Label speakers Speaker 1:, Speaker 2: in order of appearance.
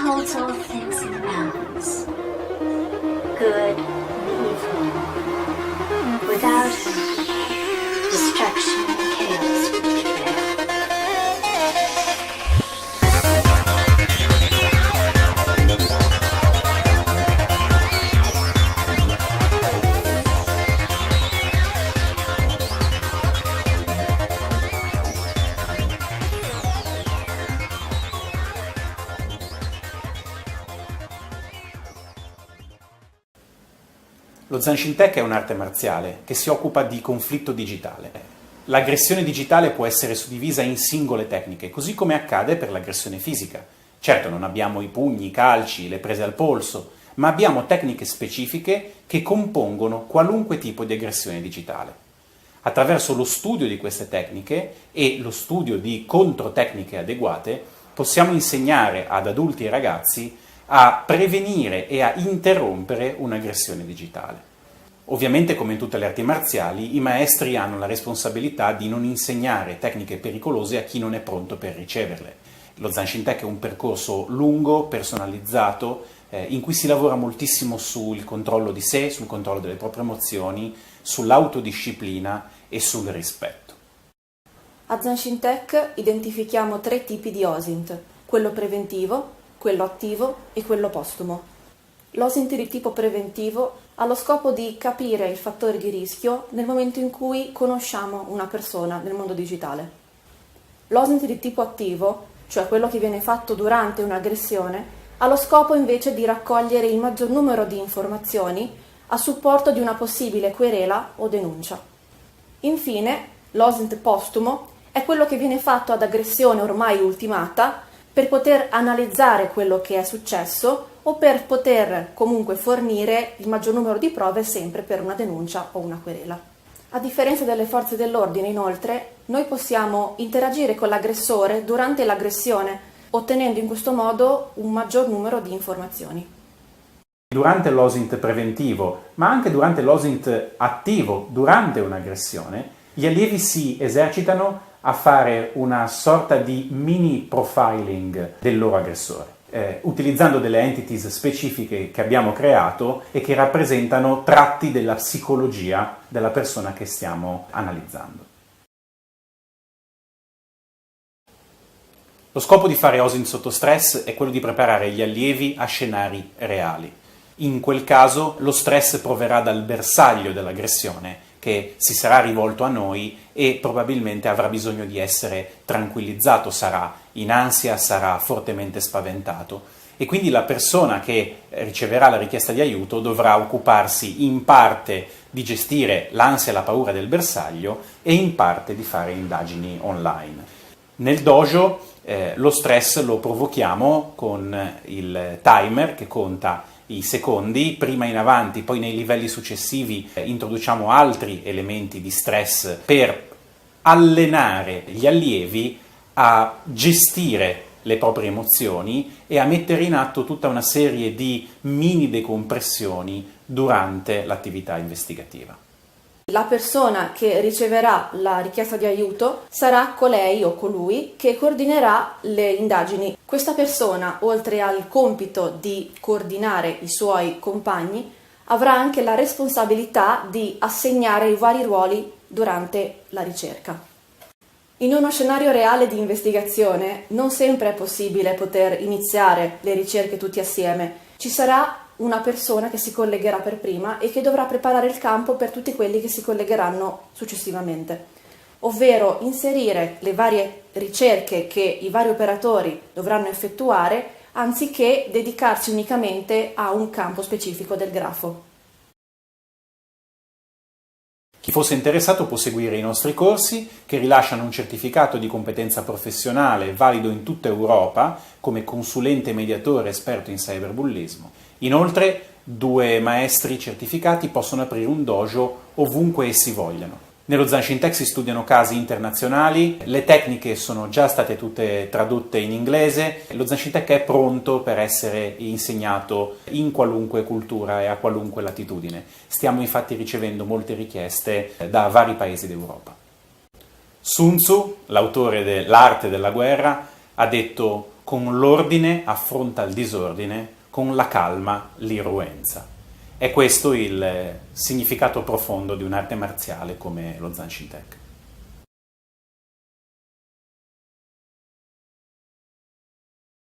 Speaker 1: holds all things in balance, good and evil. Without him, destruction and chaos would prevail.
Speaker 2: Lo Zanshin Tech è un'arte marziale che si occupa di conflitto digitale. L'aggressione digitale può essere suddivisa in singole tecniche, così come accade per l'aggressione fisica. Certo, non abbiamo i pugni, i calci, le prese al polso, ma abbiamo tecniche specifiche che compongono qualunque tipo di aggressione digitale. Attraverso lo studio di queste tecniche e lo studio di controtecniche adeguate, possiamo insegnare ad adulti e ragazzi a prevenire e a interrompere un'aggressione digitale. Ovviamente, come in tutte le arti marziali, i maestri hanno la responsabilità di non insegnare tecniche pericolose a chi non è pronto per riceverle. Lo Zanshin Tech è un percorso lungo, personalizzato, in cui si lavora moltissimo sul controllo di sé, sul controllo delle proprie emozioni, sull'autodisciplina e sul rispetto.
Speaker 3: A Zanshin Tech identifichiamo 3 tipi di OSINT: quello preventivo, quello attivo e quello postumo. L'OSINT di tipo preventivo ha lo scopo di capire i fattori di rischio nel momento in cui conosciamo una persona nel mondo digitale. L'OSINT di tipo attivo, cioè quello che viene fatto durante un'aggressione, ha lo scopo invece di raccogliere il maggior numero di informazioni a supporto di una possibile querela o denuncia. Infine, l'OSINT postumo è quello che viene fatto ad aggressione ormai ultimata per poter analizzare quello che è successo o per poter comunque fornire il maggior numero di prove sempre per una denuncia o una querela. A differenza delle forze dell'ordine, inoltre, noi possiamo interagire con l'aggressore durante l'aggressione, ottenendo in questo modo un maggior numero di informazioni.
Speaker 2: Durante l'OSINT preventivo, ma anche durante l'OSINT attivo, durante un'aggressione, gli allievi si esercitano a fare una sorta di mini profiling del loro aggressore, utilizzando delle entities specifiche che abbiamo creato e che rappresentano tratti della psicologia della persona che stiamo analizzando. Lo scopo di fare OSINT sotto stress è quello di preparare gli allievi a scenari reali. In quel caso lo stress proverà dal bersaglio dell'aggressione, che si sarà rivolto a noi e probabilmente avrà bisogno di essere tranquillizzato, sarà in ansia, sarà fortemente spaventato e quindi la persona che riceverà la richiesta di aiuto dovrà occuparsi in parte di gestire l'ansia e la paura del bersaglio e in parte di fare indagini online. Nel dojo lo stress lo provochiamo con il timer che conta i secondi, prima in avanti, poi nei livelli successivi introduciamo altri elementi di stress per allenare gli allievi a gestire le proprie emozioni e a mettere in atto tutta una serie di mini decompressioni durante l'attività investigativa.
Speaker 3: La persona che riceverà la richiesta di aiuto sarà colei o colui che coordinerà le indagini. Questa persona, oltre al compito di coordinare i suoi compagni, avrà anche la responsabilità di assegnare i vari ruoli durante la ricerca. In uno scenario reale di investigazione non sempre è possibile poter iniziare le ricerche tutti assieme. Ci sarà una persona che si collegherà per prima e che dovrà preparare il campo per tutti quelli che si collegheranno successivamente, ovvero inserire le varie ricerche che i vari operatori dovranno effettuare anziché dedicarsi unicamente a un campo specifico del grafo.
Speaker 2: Chi fosse interessato può seguire i nostri corsi che rilasciano un certificato di competenza professionale valido in tutta Europa come consulente mediatore esperto in cyberbullismo. Inoltre, 2 maestri certificati possono aprire un dojo ovunque essi vogliano. Nello Zanshin Tech si studiano casi internazionali, le tecniche sono già state tutte tradotte in inglese, lo Zanshin Tech è pronto per essere insegnato in qualunque cultura e a qualunque latitudine. Stiamo infatti ricevendo molte richieste da vari paesi d'Europa. Sun Tzu, l'autore dell'Arte della guerra, ha detto: con l'ordine affronta il disordine, con la calma l'irruenza. È questo il significato profondo di un'arte marziale come lo Zanshin Tek.